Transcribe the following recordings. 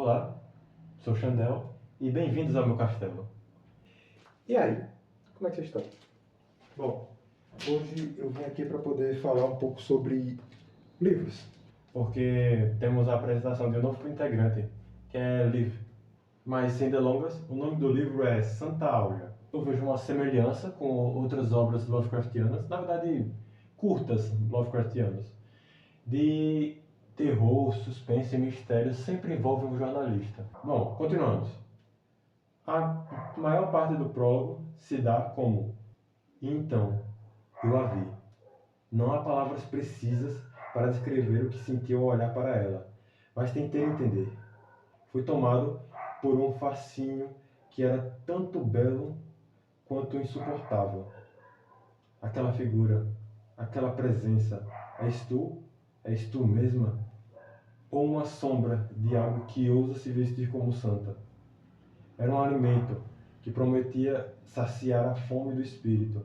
Olá, sou Xandel e bem-vindos ao meu castelo. E aí, como é que vocês estão? Bom, hoje eu vim aqui para poder falar um pouco sobre livros. Porque temos a apresentação de um novo integrante, que é Liv. Mas sem delongas, o nome do livro é Santa Áurea. Eu vejo uma semelhança com outras obras Lovecraftianas, na verdade, curtas Lovecraftianas, de terror, suspense e mistério sempre envolve um jornalista. Bom, continuamos. A maior parte do prólogo se dá como: "E então, eu a vi. Não há palavras precisas para descrever o que senti ao olhar para ela, mas tentei entender. Fui tomado por um fascínio que era tanto belo quanto insuportável. Aquela figura, aquela presença, és tu? És tu mesma? Ou uma sombra de algo que ousa se vestir como santa? Era um alimento que prometia saciar a fome do espírito,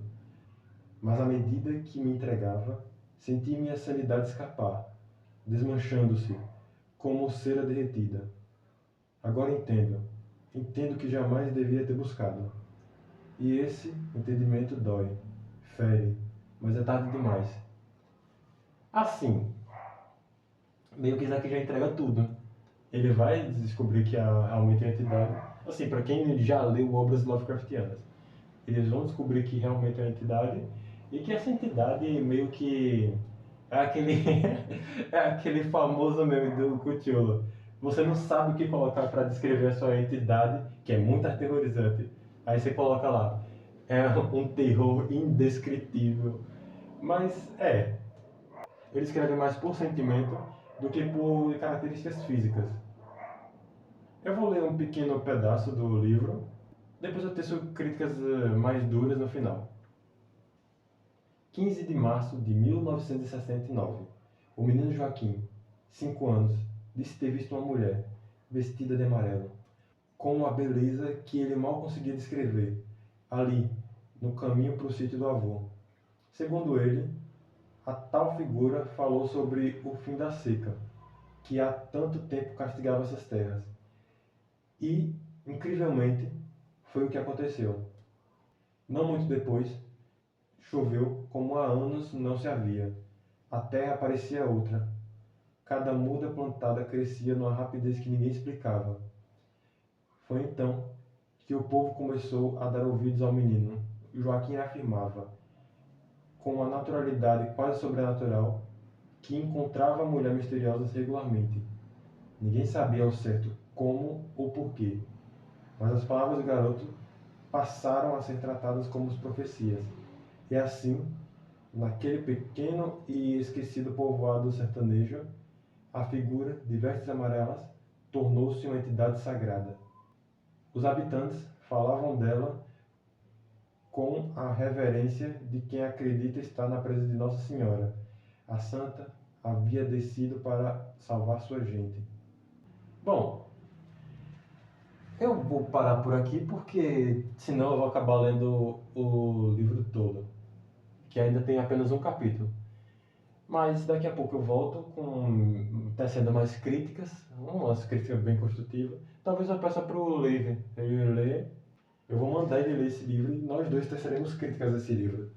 mas à medida que me entregava, senti minha sanidade escapar, desmanchando-se, como cera derretida. Agora entendo que jamais devia ter buscado. E esse entendimento dói, fere, mas é tarde demais." Assim, meio que isso aqui já entrega tudo. Ele vai descobrir que há realmente a entidade. Assim, para quem já leu obras Lovecraftianas, eles vão descobrir que realmente é uma entidade e que essa entidade meio que é aquele, é aquele famoso meme do Cthulhu. Você não sabe o que colocar para descrever a sua entidade, que é muito aterrorizante. Aí você coloca lá, é um terror indescritível. Mas ele escreve mais por sentimento do que por características físicas. Eu vou ler um pequeno pedaço do livro, depois eu teço críticas mais duras no final. 15 de março de 1969. O menino Joaquim, 5 anos, disse ter visto uma mulher, vestida de amarelo, com uma beleza que ele mal conseguia descrever, ali, no caminho para o sítio do avô. Segundo ele, a tal figura falou sobre o fim da seca, que há tanto tempo castigava essas terras. E, incrivelmente, foi o que aconteceu. Não muito depois, choveu como há anos não se havia. A terra parecia outra. Cada muda plantada crescia numa rapidez que ninguém explicava. Foi então que o povo começou a dar ouvidos ao menino. Joaquim afirmava, com uma naturalidade quase sobrenatural, que encontrava mulheres misteriosas regularmente. Ninguém sabia ao certo como ou porquê, mas as palavras do garoto passaram a ser tratadas como profecias. E assim, naquele pequeno e esquecido povoado sertanejo, a figura de vestes amarelas tornou-se uma entidade sagrada. Os habitantes falavam dela com a reverência de quem acredita estar na presença de Nossa Senhora. A santa havia descido para salvar sua gente. Bom, eu vou parar por aqui porque senão eu vou acabar lendo o livro todo, que ainda tem apenas um capítulo. Mas daqui a pouco eu volto com tecendo mais críticas, umas críticas bem construtivas. Talvez eu peça para o Levi ele ler. Eu vou mandar ele ler esse livro e nós dois teceremos críticas desse livro.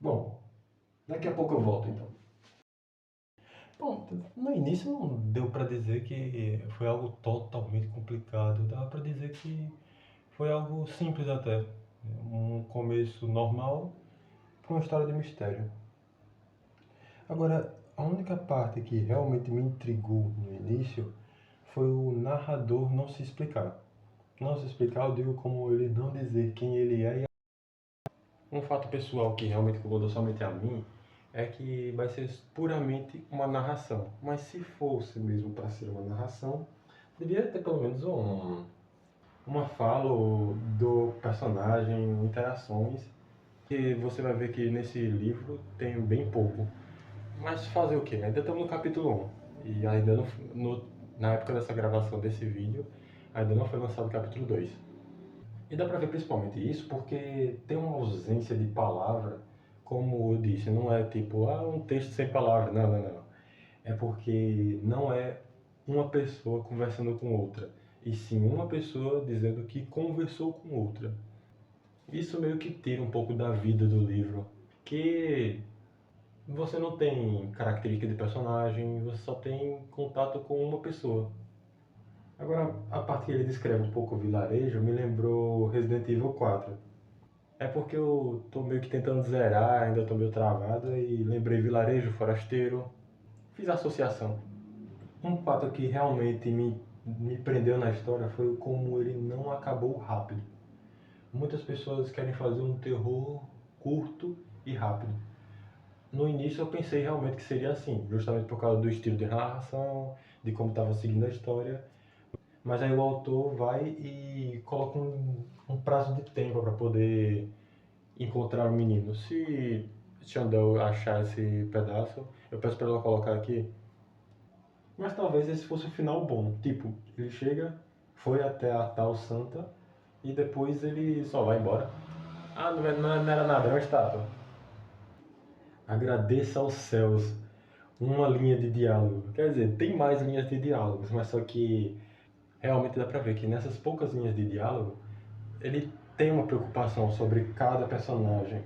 Bom, daqui a pouco eu volto então. Bom, no início não deu para dizer que foi algo totalmente complicado. Dava para dizer que foi algo simples até. Um começo normal para uma história de mistério. Agora, a única parte que realmente me intrigou no início foi o narrador não se explicar. Não se explicar, eu digo como ele não dizer quem ele é. Um fato pessoal que realmente incomodou somente a mim é que vai ser puramente uma narração. Mas se fosse mesmo para ser uma narração, devia ter pelo menos uma fala do personagem, interações, que você vai ver que nesse livro tem bem pouco. Mas fazer o quê? Ainda estamos no capítulo 1 e ainda na época dessa gravação desse vídeo, ainda não foi lançado o capítulo 2. E dá pra ver principalmente isso porque tem uma ausência de palavra, como eu disse, não é tipo, um texto sem palavras, não. É porque não é uma pessoa conversando com outra, e sim uma pessoa dizendo que conversou com outra. Isso meio que tira um pouco da vida do livro, que você não tem característica de personagem, você só tem contato com uma pessoa. Agora, a parte que ele descreve um pouco o vilarejo me lembrou Resident Evil 4. É porque eu tô meio que tentando zerar, ainda tô meio travado, e lembrei vilarejo, forasteiro, fiz a associação. Um fato que realmente me prendeu na história foi como ele não acabou rápido. Muitas pessoas querem fazer um terror curto e rápido. No início eu pensei realmente que seria assim, justamente por causa do estilo de narração, de como estava seguindo a história. Mas aí o autor vai e coloca um prazo de tempo para poder encontrar o menino. Se Xandão achar esse pedaço, eu peço para ela colocar aqui. Mas talvez esse fosse o final bom. Tipo, ele chega, foi até a tal santa e depois ele só vai embora. Ah, não era nada, era uma estátua. Agradeça aos céus. Uma linha de diálogo. Quer dizer, tem mais linhas de diálogos, mas só que realmente dá pra ver que nessas poucas linhas de diálogo, ele tem uma preocupação sobre cada personagem.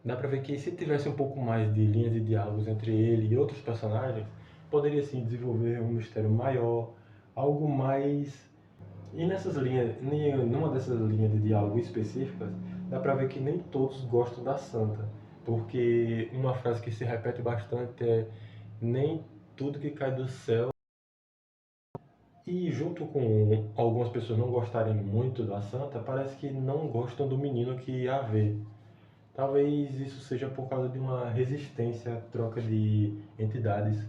Dá pra ver que se tivesse um pouco mais de linhas de diálogos entre ele e outros personagens, poderia sim desenvolver um mistério maior, algo mais. E nessas linhas, numa dessas linhas de diálogo específicas, dá pra ver que nem todos gostam da Santa, porque uma frase que se repete bastante é: nem tudo que cai do céu. E junto com algumas pessoas não gostarem muito da Santa, parece que não gostam do menino que a vê. Talvez isso seja por causa de uma resistência à troca de entidades.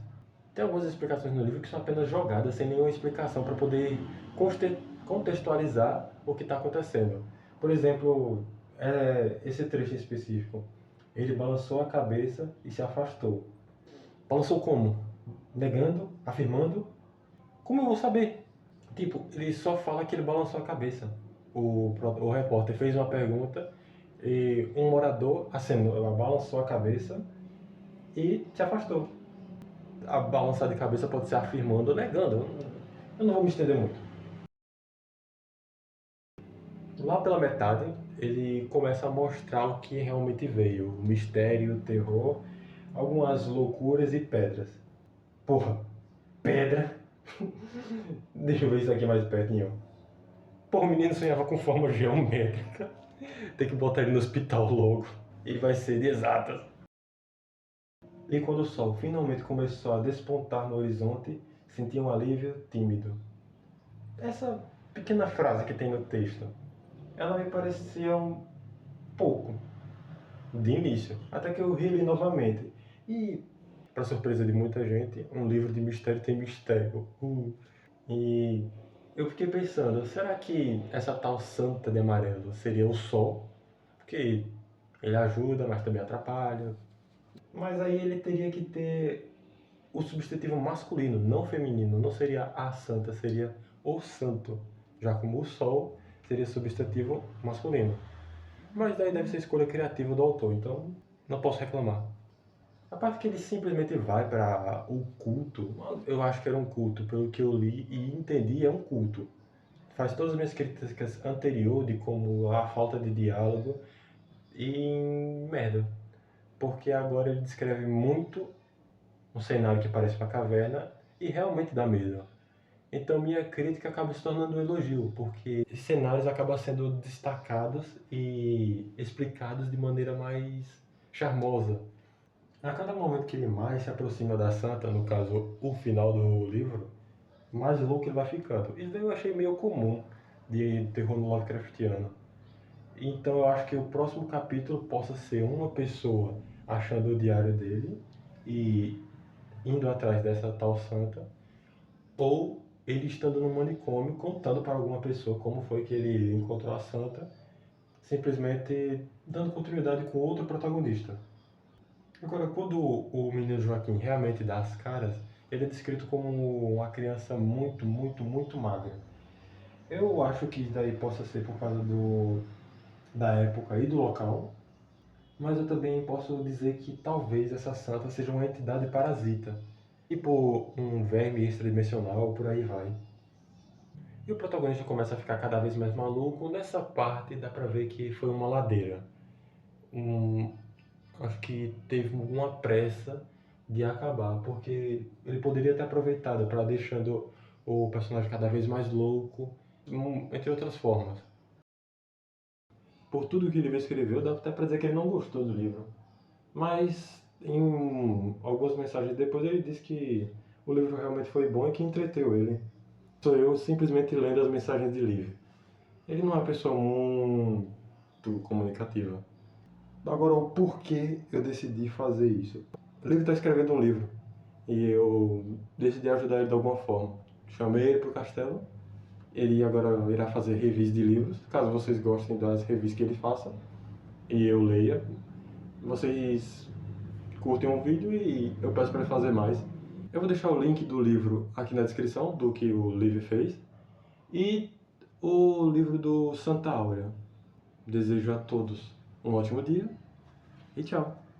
Tem algumas explicações no livro que são apenas jogadas sem nenhuma explicação para poder contextualizar o que está acontecendo. Por exemplo, esse trecho específico. Ele balançou a cabeça e se afastou. Balançou como? Negando? Afirmando? Como eu vou saber? Tipo, ele só fala que ele balançou a cabeça. O repórter fez uma pergunta e um morador acenou, balançou a cabeça e se afastou. A balançar de cabeça pode ser afirmando ou negando. Eu não vou me estender muito. Lá pela metade, ele começa a mostrar o que realmente veio. O mistério, o terror, algumas loucuras e pedras. Porra, pedra? Deixa eu ver isso aqui mais pertinho. Porra, o menino sonhava com forma geométrica. Tem que botar ele no hospital logo. Ele vai ser de exatas. E quando o sol finalmente começou a despontar no horizonte, senti um alívio tímido. Essa pequena frase que tem no texto, ela me parecia um pouco de início, até que eu reli novamente. E, para surpresa de muita gente, um livro de mistério tem mistério. E eu fiquei pensando, será que essa tal santa de amarelo seria o sol? Porque ele ajuda, mas também atrapalha. Mas aí ele teria que ter o substantivo masculino, não feminino. Não seria a santa, seria o santo. Já como o sol seria substantivo masculino. Mas daí deve ser escolha criativa do autor, então não posso reclamar. A parte que ele simplesmente vai para o culto, eu acho que era um culto, pelo que eu li e entendi, é um culto. Faz todas as minhas críticas anteriores de como a falta de diálogo e merda. Porque agora ele descreve muito um cenário que parece uma caverna e realmente dá medo. Então minha crítica acaba se tornando um elogio, porque esses cenários acabam sendo destacados e explicados de maneira mais charmosa. A cada momento que ele mais se aproxima da Santa, no caso o final do livro, mais louco ele vai ficando. Isso daí eu achei meio comum de terror no Lovecraftiano. Então eu acho que o próximo capítulo possa ser uma pessoa achando o diário dele e indo atrás dessa tal santa, ou ele estando no manicômio contando para alguma pessoa como foi que ele encontrou a santa, simplesmente dando continuidade com outro protagonista. Agora, quando o menino Joaquim realmente dá as caras, ele é descrito como uma criança muito, muito, muito magra. Eu acho que isso daí possa ser por causa da época e do local, mas eu também posso dizer que talvez essa santa seja uma entidade parasita. tipo um verme extradimensional, por aí vai. E o protagonista começa a ficar cada vez mais maluco. Nessa parte dá pra ver que foi uma ladeira. Um, Acho que teve alguma pressa de acabar, porque ele poderia ter aproveitado para deixando o personagem cada vez mais louco, entre outras formas. Por tudo que ele escreveu, dá até para dizer que ele não gostou do livro. Mas em algumas mensagens depois ele disse que o livro realmente foi bom e que entreteu ele. Sou eu simplesmente lendo as mensagens de livro. Ele não é uma pessoa muito comunicativa. Agora, o porquê eu decidi fazer isso? O livro está escrevendo um livro e eu decidi ajudar ele de alguma forma. Chamei ele para o castelo. Ele agora irá fazer reviews de livros. Caso vocês gostem das reviews que ele faça e eu leia, vocês curtem um vídeo e eu peço para ele fazer mais. Eu vou deixar o link do livro aqui na descrição, do que o Liv fez, e o livro do Santa Áurea. Desejo a todos um ótimo dia e tchau!